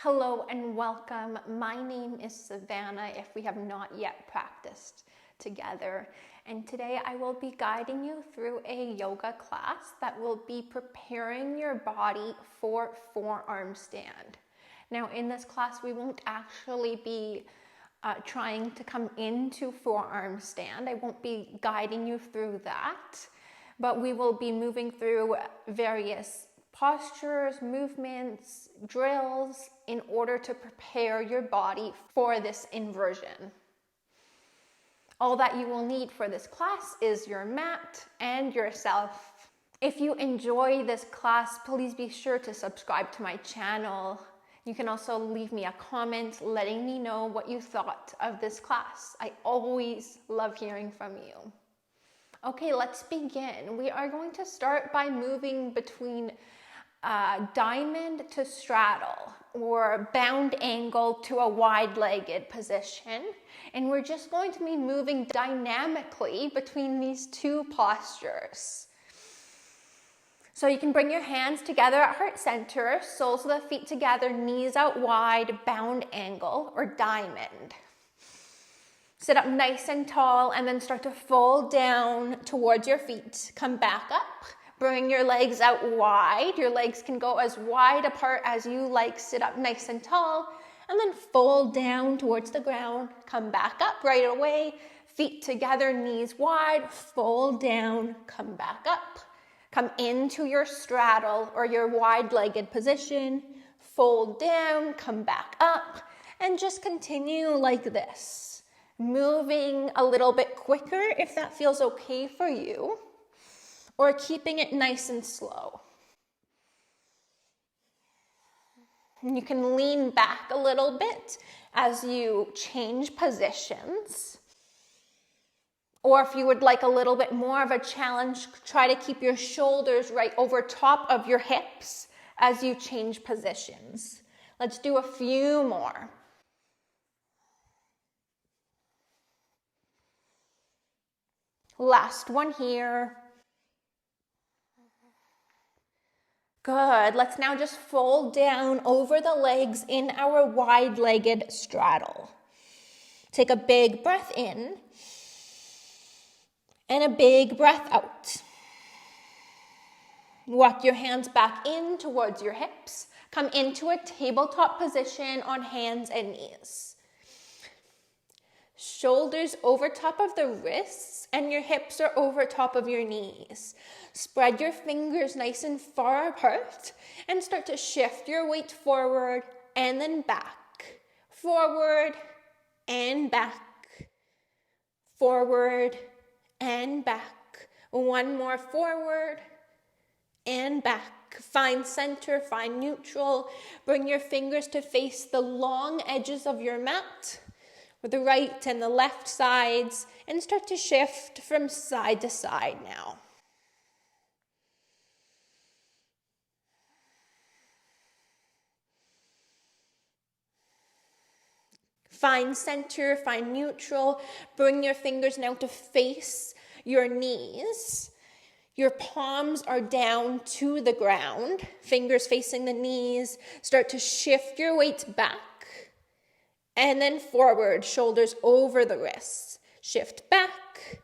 Hello and welcome. My name is Savannah, if we have not yet practiced together. And today I will be guiding you through a yoga class that will be preparing your body for forearm stand. Now in this class, we won't actually be trying to come into forearm stand. I won't be guiding you through that, but we will be moving through various postures, movements, drills in order to prepare your body for this inversion. All that you will need for this class is your mat and yourself. If you enjoy this class, please be sure to subscribe to my channel. You can also leave me a comment letting me know what you thought of this class. I always love hearing from you. Okay, let's begin. We are going to start by moving between diamond to straddle, or bound angle to a wide-legged position. And we're just going to be moving dynamically between these two postures. So you can bring your hands together at heart center, soles of the feet together, knees out wide, bound angle or diamond. Sit up nice and tall and then start to fold down towards your feet. Come back up. Bring your legs out wide. Your legs can go as wide apart as you like. Sit up nice and tall and then fold down towards the ground. Come back up right away. Feet together, knees wide. Fold down, come back up. Come into your straddle or your wide-legged position. Fold down, come back up, and just continue like this. Moving a little bit quicker if that feels okay for you, or keeping it nice and slow. And you can lean back a little bit as you change positions. Or if you would like a little bit more of a challenge, try to keep your shoulders right over top of your hips as you change positions. Let's do a few more. Last one here. Good. Let's now just fold down over the legs in our wide-legged straddle. Take a big breath in and a big breath out. Walk your hands back in towards your hips. Come into a tabletop position on hands and knees. Shoulders over top of the wrists and your hips are over top of your knees. Spread your fingers nice and far apart and start to shift your weight forward and then back. Forward and back. Forward and back. One more forward and back. Find center, find neutral. Bring your fingers to face the long edges of your mat, with the right and the left sides, and start to shift from side to side now. Find center, find neutral. Bring your fingers now to face your knees. Your palms are down to the ground, fingers facing the knees. Start to shift your weight back. And then forward, shoulders over the wrists. Shift back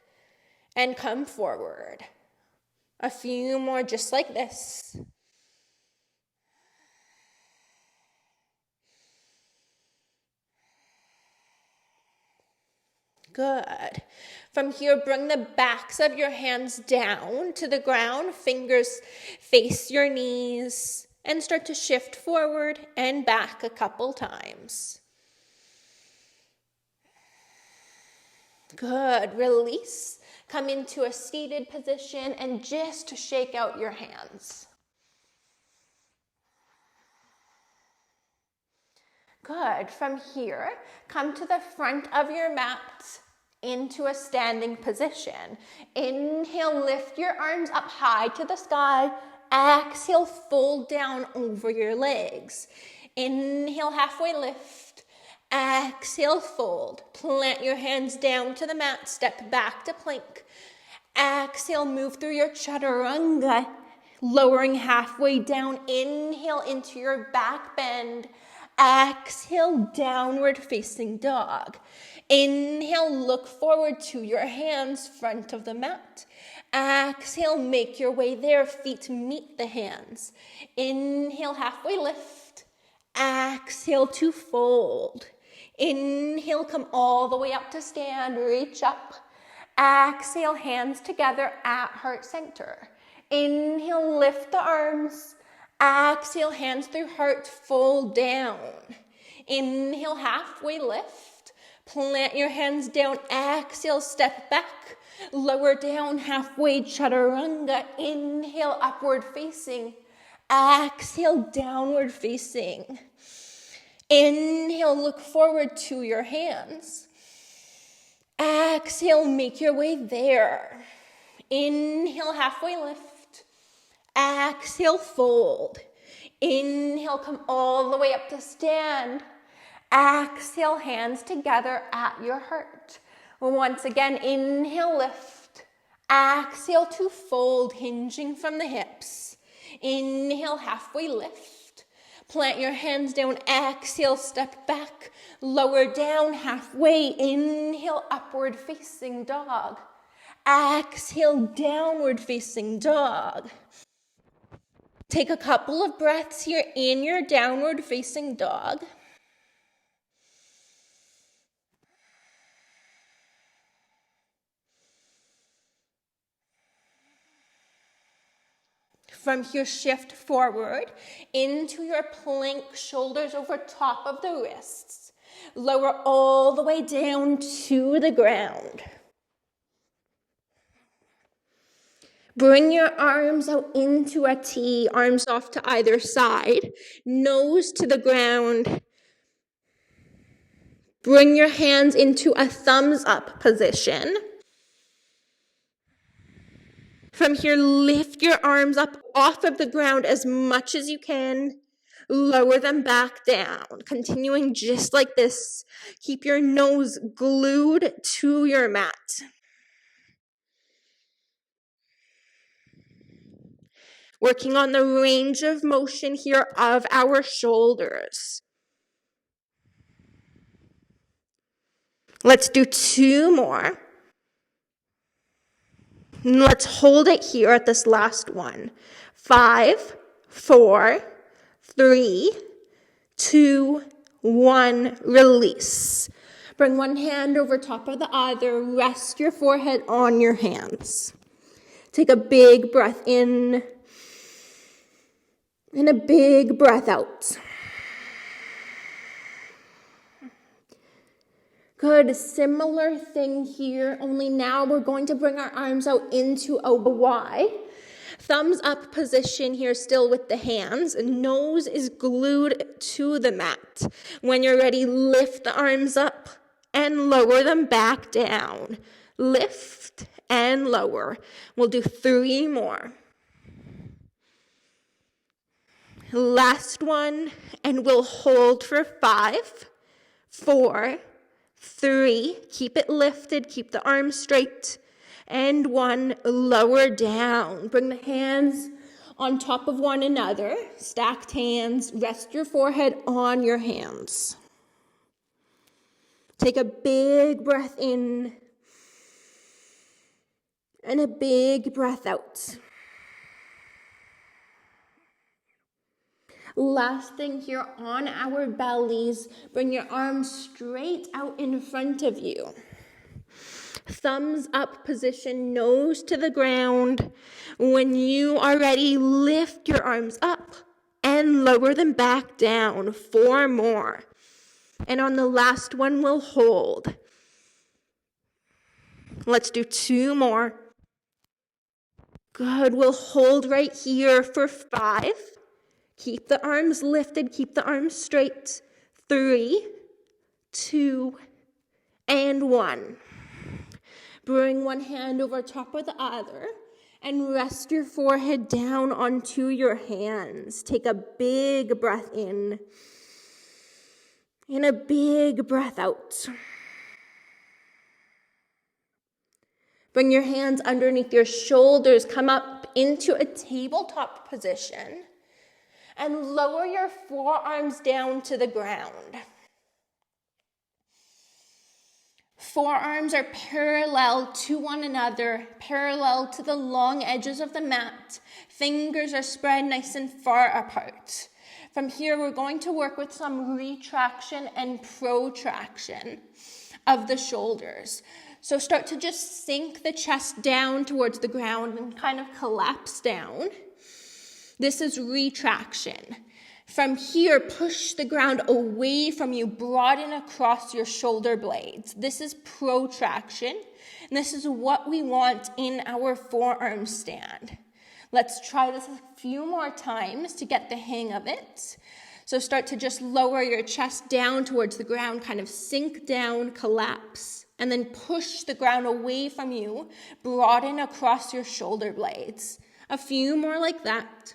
and come forward. A few more just like this. Good. From here, bring the backs of your hands down to the ground. Fingers face your knees and start to shift forward and back a couple times. Good. Release. Come into a seated position and just shake out your hands. Good. From here, come to the front of your mat into a standing position. Inhale, lift your arms up high to the sky. Exhale, fold down over your legs. Inhale, halfway lift. Exhale, fold. Plant your hands down to the mat. Step back to plank. Exhale, move through your chaturanga. Lowering halfway down. Inhale into your back bend. Exhale, downward facing dog. Inhale, look forward to your hands, front of the mat. Exhale, make your way there, feet meet the hands. Inhale, halfway lift. Exhale to fold. Inhale, come all the way up to stand, reach up. Exhale, hands together at heart center. Inhale, lift the arms. Exhale, hands through heart, fold down. Inhale, halfway lift. Plant your hands down. Exhale, step back. Lower down, halfway chaturanga. Inhale, upward facing. Exhale, downward facing. Inhale, look forward to your hands. Exhale, make your way there. Inhale, halfway lift. Exhale, fold. Inhale, come all the way up to stand. Exhale, hands together at your heart. Once again, inhale, lift. Exhale to fold, hinging from the hips. Inhale, halfway lift. Plant your hands down. Exhale, step back. Lower down, halfway. Inhale, upward facing dog. Exhale, downward facing dog. Take a couple of breaths here in your downward facing dog. From here, shift forward into your plank, shoulders over top of the wrists. Lower all the way down to the ground. Bring your arms out into a T, arms off to either side, nose to the ground. Bring your hands into a thumbs up position. From here, lift your arms up off of the ground as much as you can. Lower them back down. Continuing just like this. Keep your nose glued to your mat. Working on the range of motion here of our shoulders. Let's do 2 more. Let's hold it here at this last one. 5, 4, 3, 2, 1, release. Bring one hand over top of the other. Rest your forehead on your hands. Take a big breath in and a big breath out. Good, similar thing here, only now we're going to bring our arms out into a Y. Thumbs up position here still with the hands. Nose is glued to the mat. When you're ready, lift the arms up and lower them back down. Lift and lower. We'll do 3 more. Last one, and we'll hold for 5, 4, 3, keep it lifted, keep the arms straight, and 1, lower down. Bring the hands on top of one another, stacked hands, rest your forehead on your hands. Take a big breath in and a big breath out. Last thing here on our bellies, bring your arms straight out in front of you. Thumbs up position, nose to the ground. When you are ready, lift your arms up and lower them back down. 4 more. And on the last one, we'll hold. Let's do 2 more. Good, we'll hold right here for 5. Keep the arms lifted, keep the arms straight. 3, 2, and 1. Bring one hand over top of the other and rest your forehead down onto your hands. Take a big breath in and a big breath out. Bring your hands underneath your shoulders. Come up into a tabletop position. and lower your forearms down to the ground. Forearms are parallel to one another, parallel to the long edges of the mat. Fingers are spread nice and far apart. From here, we're going to work with some retraction and protraction of the shoulders. So start to just sink the chest down towards the ground and kind of collapse down. This is retraction. From here, push the ground away from you, broaden across your shoulder blades. This is protraction, and this is what we want in our forearm stand. Let's try this a few more times to get the hang of it. So start to just lower your chest down towards the ground, kind of sink down, collapse, and then push the ground away from you, broaden across your shoulder blades. A few more like that.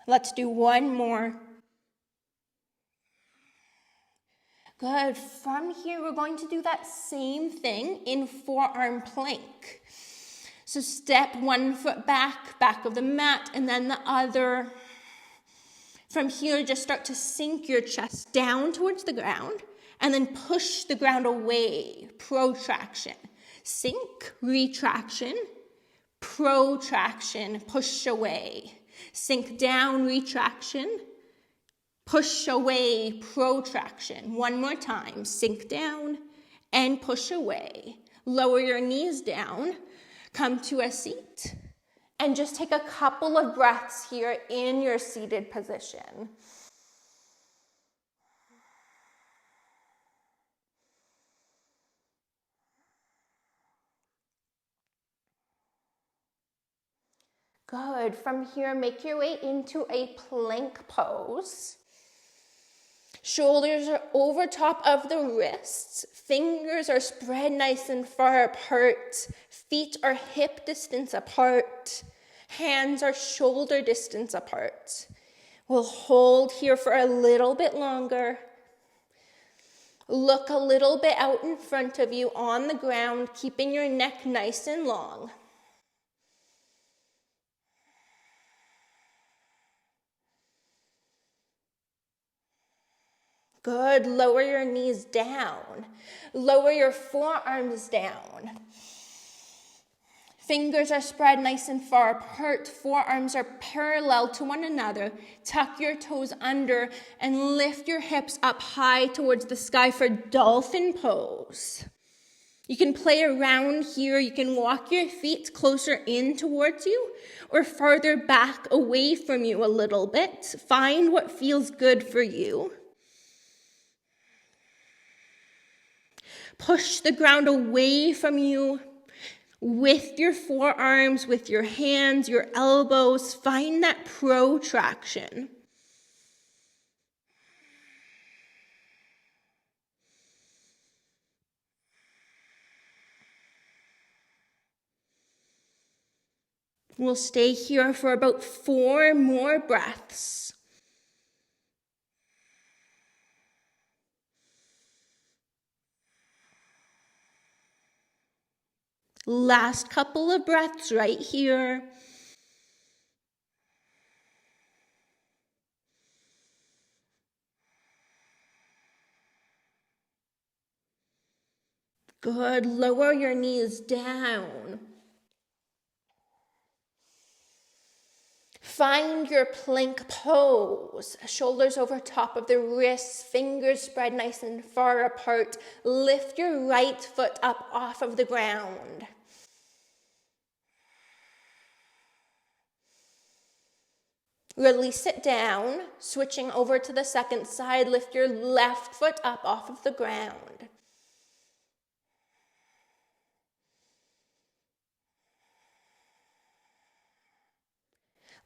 Let's do one more. Good. From here, we're going to do that same thing in forearm plank. So step one foot back of the mat, and then the other. From here, just start to sink your chest down towards the ground, and then push the ground away, protraction. Sink, retraction, protraction, push away. Sink down, retraction, push away, protraction. One more time, sink down and push away. Lower your knees down, come to a seat, and just take a couple of breaths here in your seated position. Good. From here, make your way into a plank pose. Shoulders are over top of the wrists. Fingers are spread nice and far apart. Feet are hip distance apart. Hands are shoulder distance apart. We'll hold here for a little bit longer. Look a little bit out in front of you on the ground, keeping your neck nice and long. Good. Lower your knees down. Lower your forearms down. Fingers are spread nice and far apart. Forearms are parallel to one another. Tuck your toes under and lift your hips up high towards the sky for dolphin pose. You can play around here. You can walk your feet closer in towards you or farther back away from you a little bit. Find what feels good for you. Push the ground away from you with your forearms, with your hands, your elbows. Find that protraction. We'll stay here for about 4 more breaths. Last couple of breaths right here. Good. Lower your knees down. Find your plank pose. Shoulders over top of the wrists, fingers spread nice and far apart. Lift your right foot up off of the ground. Release it down, switching over to the second side. Lift your left foot up off of the ground.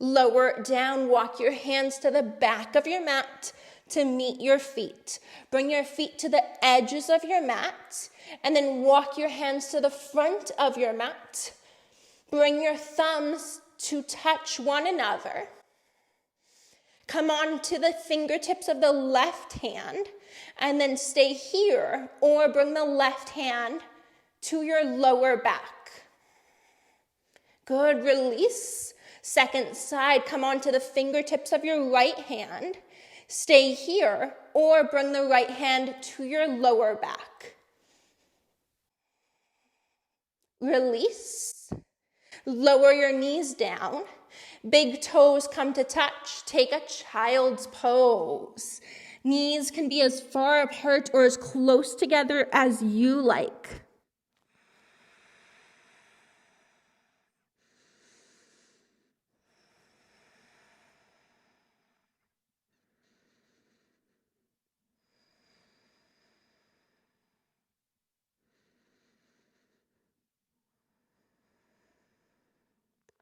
Lower down, walk your hands to the back of your mat to meet your feet. Bring your feet to the edges of your mat, and then walk your hands to the front of your mat. Bring your thumbs to touch one another. Come on to the fingertips of the left hand, and then stay here, or bring the left hand to your lower back. Good, release. Second side, come onto the fingertips of your right hand. Stay here or bring the right hand to your lower back. Release. Lower your knees down. Big toes come to touch. Take a child's pose. Knees can be as far apart or as close together as you like.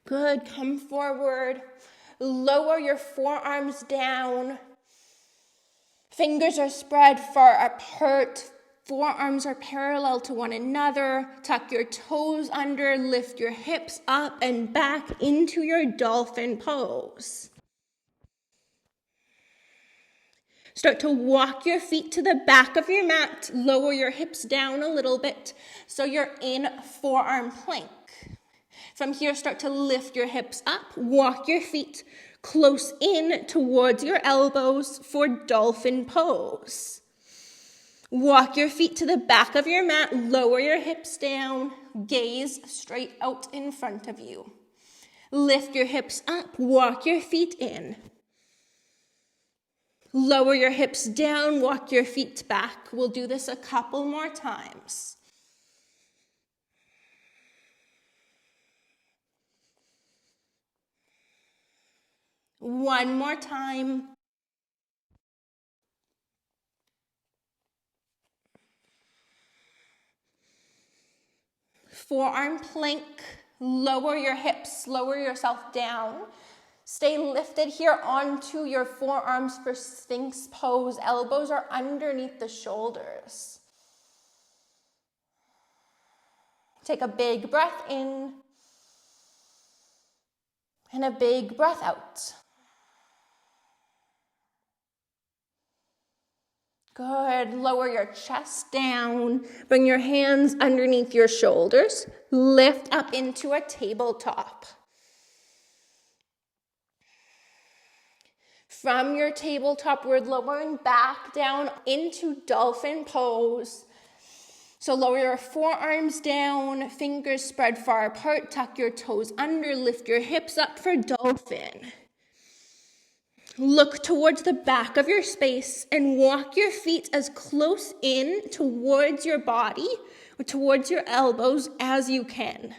Good, come forward. Lower your forearms down. Fingers are spread far apart. Forearms are parallel to one another. Tuck your toes under, lift your hips up and back into your dolphin pose. Start to walk your feet to the back of your mat. Lower your hips down a little bit so you're in forearm plank. From here, start to lift your hips up. Walk your feet close in towards your elbows for dolphin pose. Walk your feet to the back of your mat. Lower your hips down. Gaze straight out in front of you. Lift your hips up. Walk your feet in. Lower your hips down. Walk your feet back. We'll do this a couple more times. One more time. Forearm plank. Lower your hips, lower yourself down. Stay lifted here onto your forearms for Sphinx pose. Elbows are underneath the shoulders. Take a big breath in and a big breath out. Good. Lower your chest down. Bring your hands underneath your shoulders. Lift up into a tabletop. From your tabletop, we're lowering back down into dolphin pose. So lower your forearms down, fingers spread far apart, tuck your toes under, lift your hips up for dolphin. Look towards the back of your space and walk your feet as close in towards your body or towards your elbows as you can.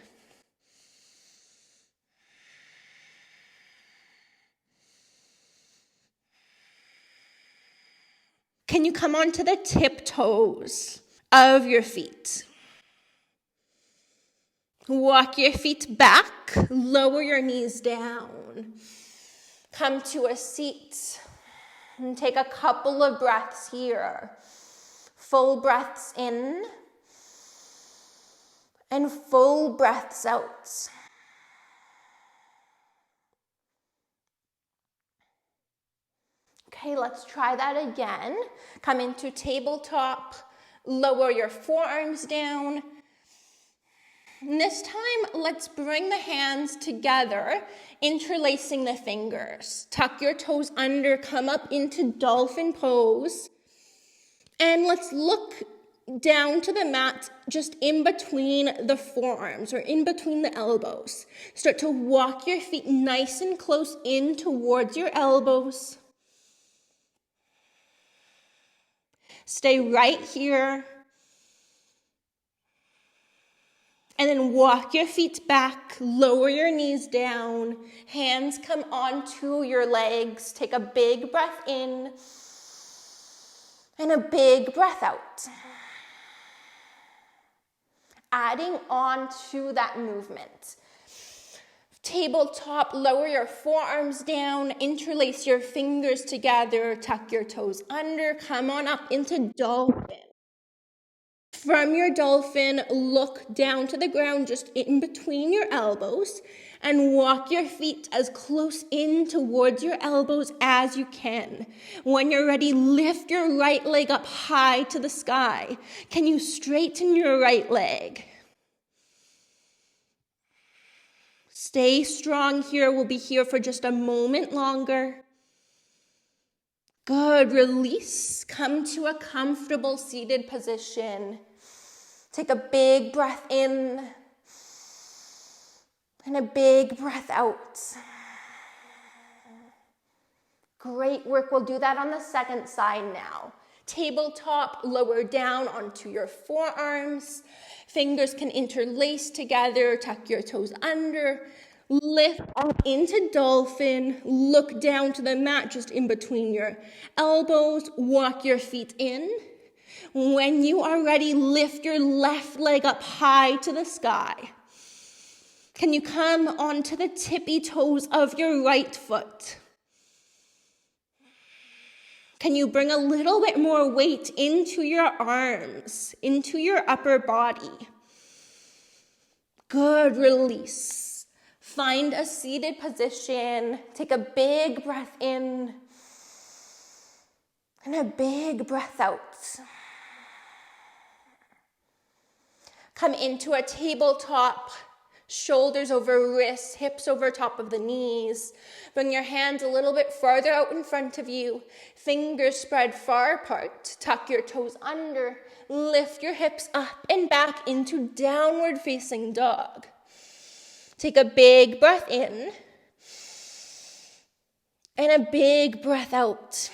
Can you come onto the tiptoes of your feet? Walk your feet back, lower your knees down. Come to a seat and take a couple of breaths here. Full breaths in and full breaths out. Okay, let's try that again. Come into tabletop, lower your forearms down. And this time, let's bring the hands together, interlacing the fingers. Tuck your toes under, come up into dolphin pose. And let's look down to the mat just in between the forearms or in between the elbows. Start to walk your feet nice and close in towards your elbows. Stay right here. And then walk your feet back, lower your knees down, hands come onto your legs. Take a big breath in and a big breath out. Adding on to that movement. Tabletop, lower your forearms down, interlace your fingers together, tuck your toes under, come on up into dolphin. From your dolphin, look down to the ground just in between your elbows and walk your feet as close in towards your elbows as you can. When you're ready, lift your right leg up high to the sky. Can you straighten your right leg? Stay strong here. We'll be here for just a moment longer. Good. Release. Come to a comfortable seated position. Take a big breath in and a big breath out. Great work. We'll do that on the second side now. Tabletop, lower down onto your forearms. Fingers can interlace together. Tuck your toes under. Lift up into dolphin. Look down to the mat just in between your elbows. Walk your feet in. When you are ready, lift your left leg up high to the sky. Can you come onto the tippy toes of your right foot? Can you bring a little bit more weight into your arms, into your upper body? Good. Release. Find a seated position. Take a big breath in and a big breath out. Come into a tabletop. Shoulders over wrists, hips over top of the knees. Bring your hands a little bit farther out in front of you. Fingers spread far apart. Tuck your toes under. Lift your hips up and back into downward facing dog. Take a big breath in and a big breath out.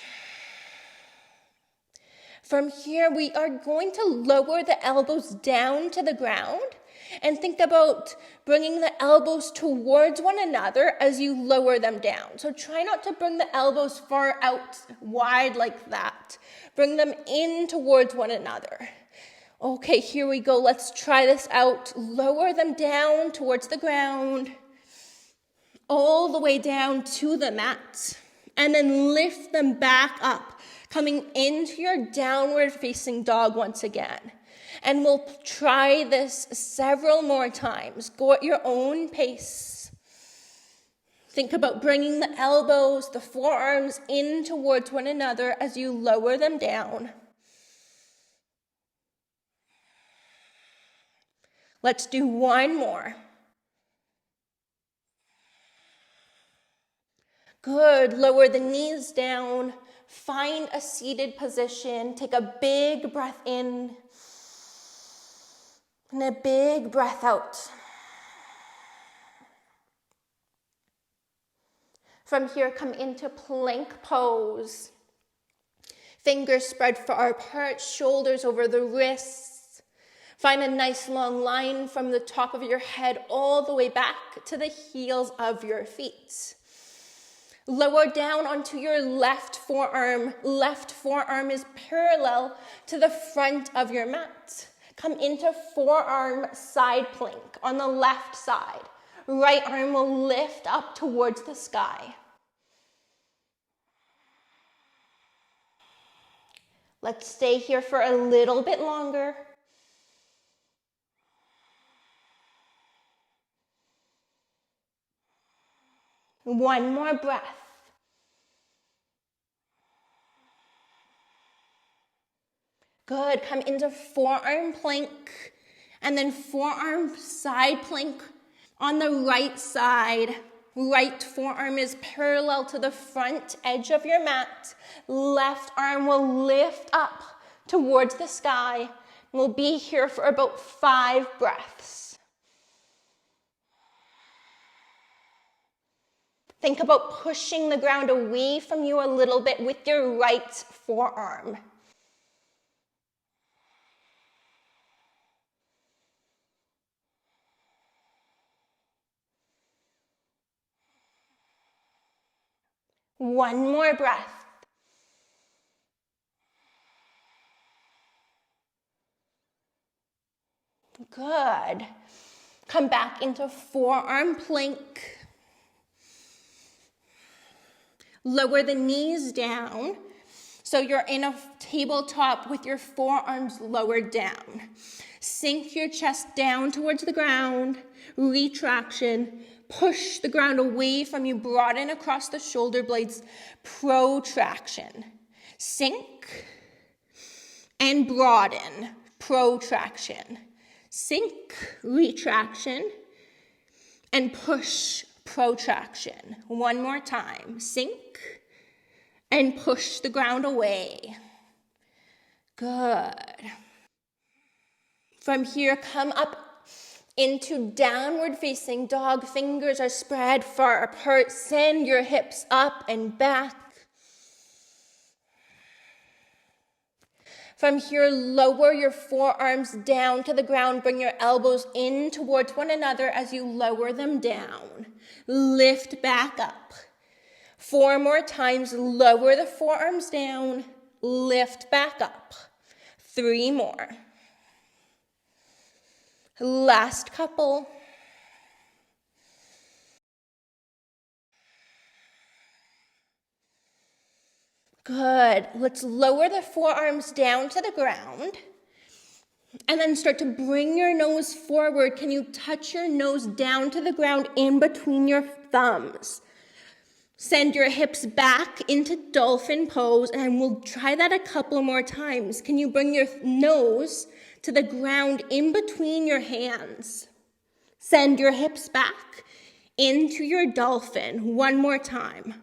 From here, we are going to lower the elbows down to the ground. And think about bringing the elbows towards one another as you lower them down. So try not to bring the elbows far out wide like that. Bring them in towards one another. Okay, here we go. Let's try this out. Lower them down towards the ground. All the way down to the mat. And then lift them back up, coming into your downward facing dog once again. And we'll try this several more times. Go at your own pace. Think about bringing the elbows, the forearms in towards one another as you lower them down. Let's do one more. Good. Lower the knees down. Find a seated position. Take a big breath in. And a big breath out. From here, come into plank pose. Fingers spread far apart, shoulders over the wrists. Find a nice long line from the top of your head all the way back to the heels of your feet. Lower down onto your left forearm. Left forearm is parallel to the front of your mat. Come into forearm side plank on the left side. Right arm will lift up towards the sky. Let's stay here for a little bit longer. One more breath. Good. Come into forearm plank and then forearm side plank on the right side. Right forearm is parallel to the front edge of your mat. Left arm will lift up towards the sky. We'll be here for about 5 breaths. Think about pushing the ground away from you a little bit with your right forearm. One more breath. Good. Come back into forearm plank. Lower the knees down so you're in a tabletop with your forearms lowered down. Sink your chest down towards the ground. Retraction. Push the ground away from you. Broaden across the shoulder blades. Protraction. Sink and broaden. Protraction. Sink, retraction, and push, protraction. One more time. Sink and push the ground away. Good. From here, come up into downward facing dog. Fingers are spread far apart. Send your hips up and back. From here, lower your forearms down to the ground. Bring your elbows in towards one another as you lower them down. Lift back up. 4 more times. Lower the forearms down. Lift back up. 3 more. Last couple. Good. Let's lower the forearms down to the ground. And then start to bring your nose forward. Can you touch your nose down to the ground in between your thumbs? Send your hips back into dolphin pose, and we'll try that a couple more times. Can you bring your nose to the ground in between your hands? Send your hips back into your dolphin. One more time.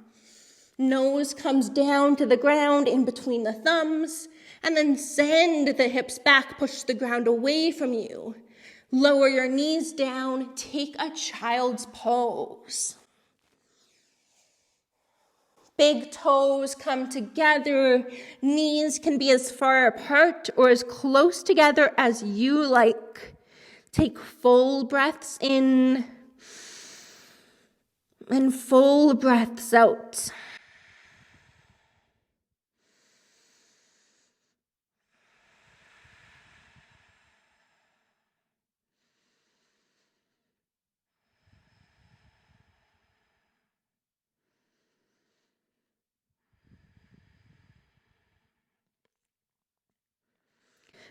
Nose comes down to the ground in between the thumbs, and then send the hips back, push the ground away from you. Lower your knees down, take a child's pose. Big toes come together, knees can be as far apart or as close together as you like. Take full breaths in and full breaths out.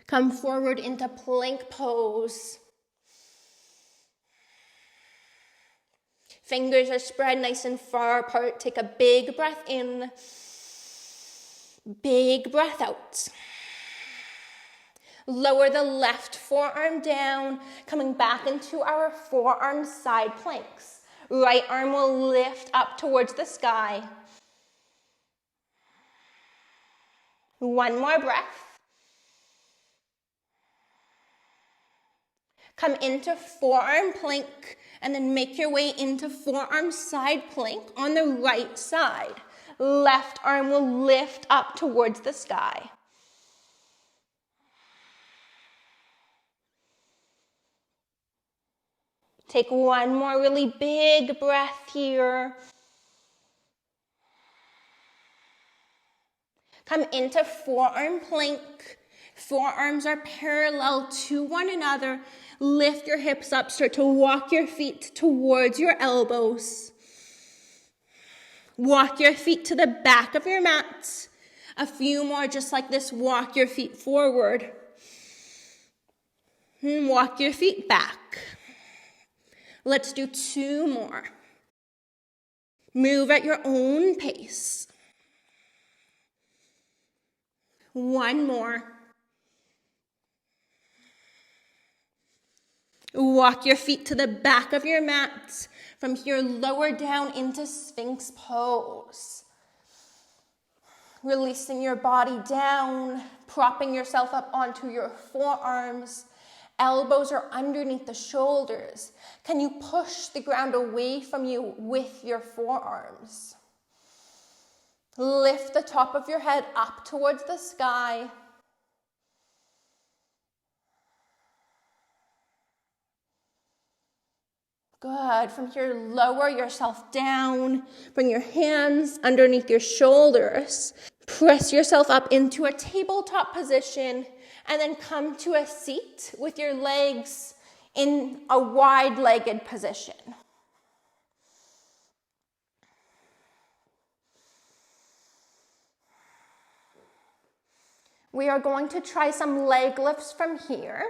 Come forward into plank pose. Fingers are spread nice and far apart. Take a big breath in, big breath out. Lower the left forearm down, coming back into our forearm side planks. Right arm will lift up towards the sky. One more breath. Come into forearm plank and then make your way into forearm side plank on the right side. Left arm will lift up towards the sky. Take one more really big breath here. Come into forearm plank. Forearms are parallel to one another. Lift your hips up. Start to walk your feet towards your elbows. Walk your feet to the back of your mat. A few more just like this. Walk your feet forward. And walk your feet back. Let's do 2 more. Move at your own pace. 1 more. Walk your feet to the back of your mat. From here, lower down into Sphinx pose. Releasing your body down, propping yourself up onto your forearms. Elbows are underneath the shoulders. Can you push the ground away from you with your forearms? Lift the top of your head up towards the sky. Good. From here, lower yourself down. Bring your hands underneath your shoulders. Press yourself up into a tabletop position, and then come to a seat with your legs in a wide-legged position. We are going to try some leg lifts from here.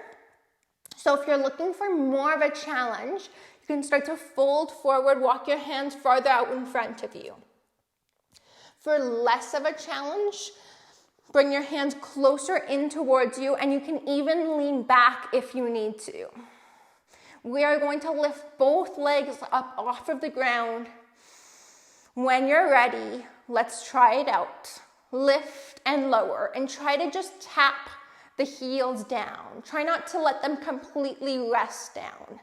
So if you're looking for more of a challenge, you can start to fold forward, walk your hands farther out in front of you. For less of a challenge, bring your hands closer in towards you, and you can even lean back if you need to. We are going to lift both legs up off of the ground. When you're ready, let's try it out. Lift and lower, and try to just tap the heels down. Try not to let them completely rest down.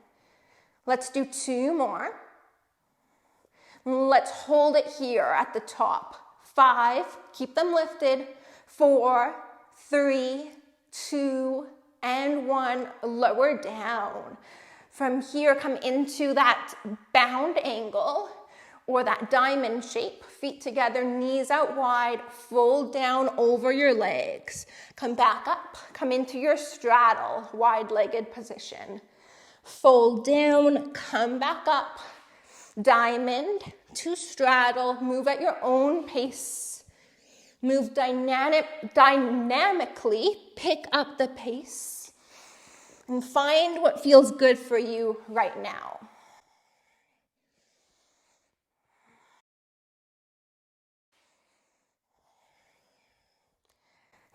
Let's do 2 more. Let's hold it here at the top. 5, keep them lifted. 4, 3, 2, and 1, lower down. From here, come into that bound angle or that diamond shape. Feet together, knees out wide, fold down over your legs. Come back up, come into your straddle, wide-legged position. Fold down, come back up, diamond to straddle, move at your own pace. Move dynamically, pick up the pace, and find what feels good for you right now.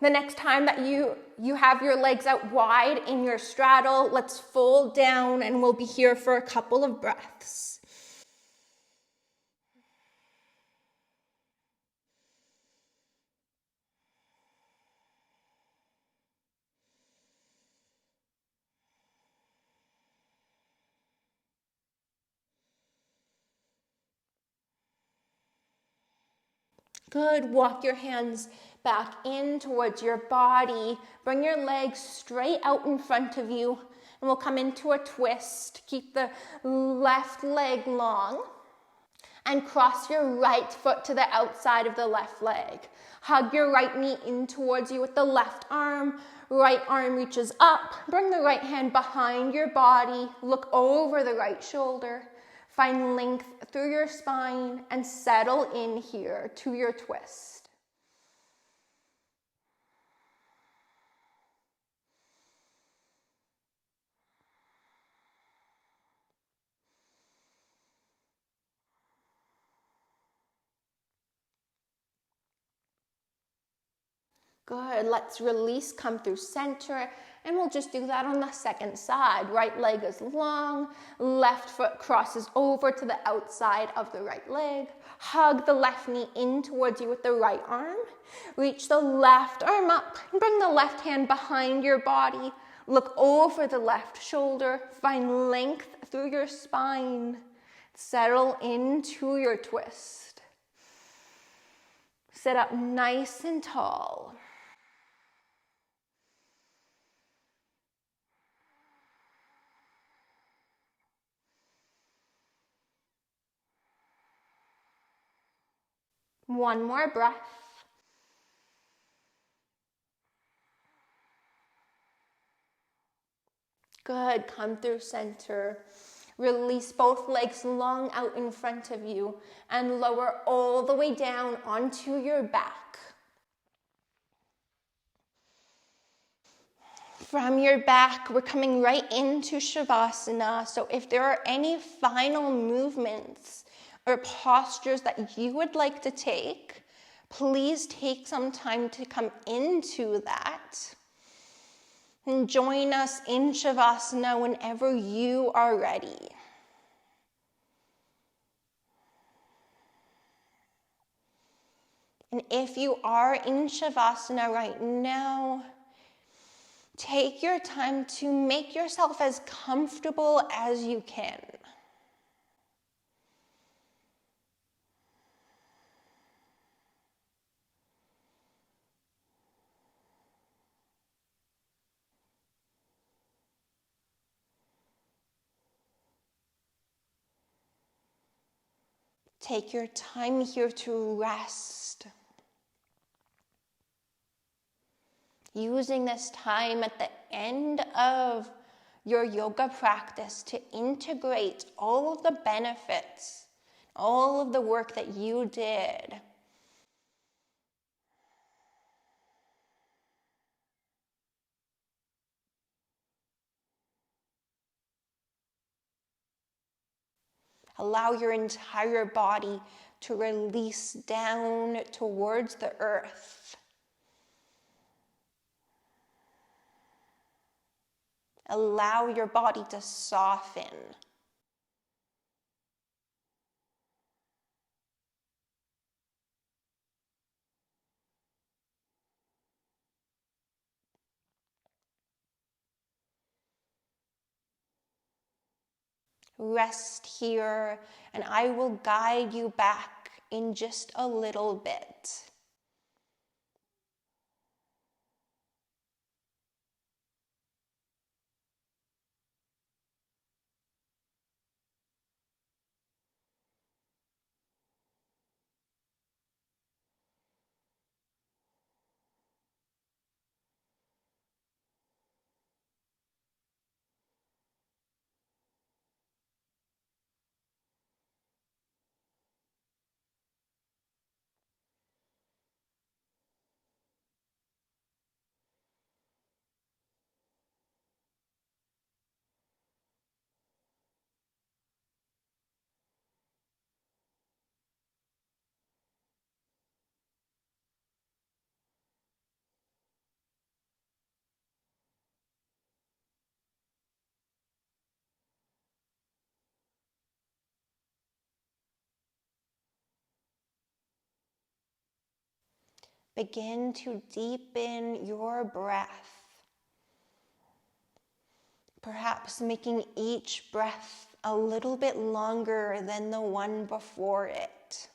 The next time that you have your legs out wide in your straddle, let's fold down and we'll be here for a couple of breaths. Good. Walk your hands back in towards your body. Bring your legs straight out in front of you, and we'll come into a twist. Keep the left leg long, and cross your right foot to the outside of the left leg. Hug your right knee in towards you with the left arm. Right arm reaches up. Bring the right hand behind your body. Look over the right shoulder. Find length through your spine and settle in here to your twist. Good, let's release, come through center, and we'll just do that on the second side. Right leg is long, left foot crosses over to the outside of the right leg. Hug the left knee in towards you with the right arm. Reach the left arm up, and bring the left hand behind your body. Look over the left shoulder, find length through your spine. Settle into your twist. Sit up nice and tall. One more breath. Good, come through center. Release both legs long out in front of you and lower all the way down onto your back. From your back, we're coming right into Shavasana. So if there are any final movements or postures that you would like to take, please take some time to come into that. And join us in Shavasana whenever you are ready. And if you are in Shavasana right now, take your time to make yourself as comfortable as you can. Take your time here to rest. Using this time at the end of your yoga practice to integrate all of the benefits, all of the work that you did. Allow your entire body to release down towards the earth. Allow your body to soften. Rest here, and I will guide you back in just a little bit. Begin to deepen your breath, perhaps making each breath a little bit longer than the one before it.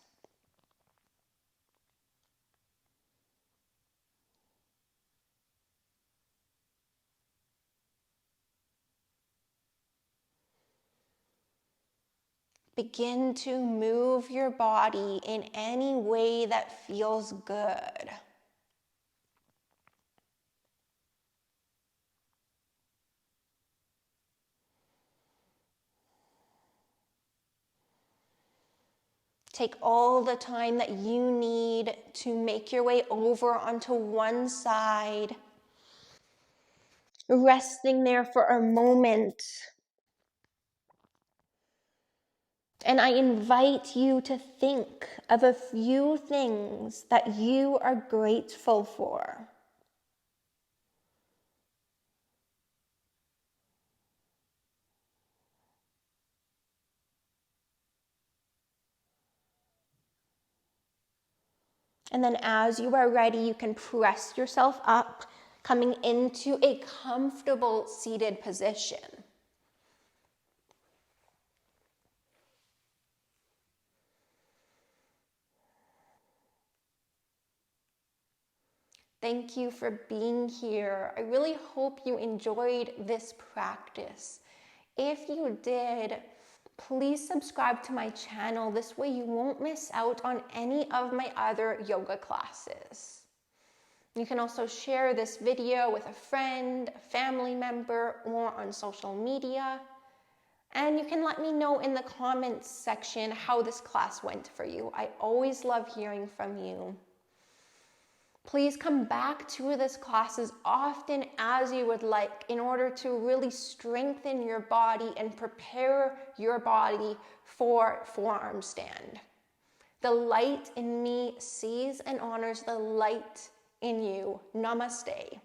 Begin to move your body in any way that feels good. Take all the time that you need to make your way over onto one side, resting there for a moment. And I invite you to think of a few things that you are grateful for. And then as you are ready, you can press yourself up, coming into a comfortable seated position. Thank you for being here. I really hope you enjoyed this practice. If you did, please subscribe to my channel. This way you won't miss out on any of my other yoga classes. You can also share this video with a friend, a family member, or on social media. And you can let me know in the comments section how this class went for you. I always love hearing from you. Please come back to this class as often as you would like in order to really strengthen your body and prepare your body for forearm stand. The light in me sees and honors the light in you. Namaste.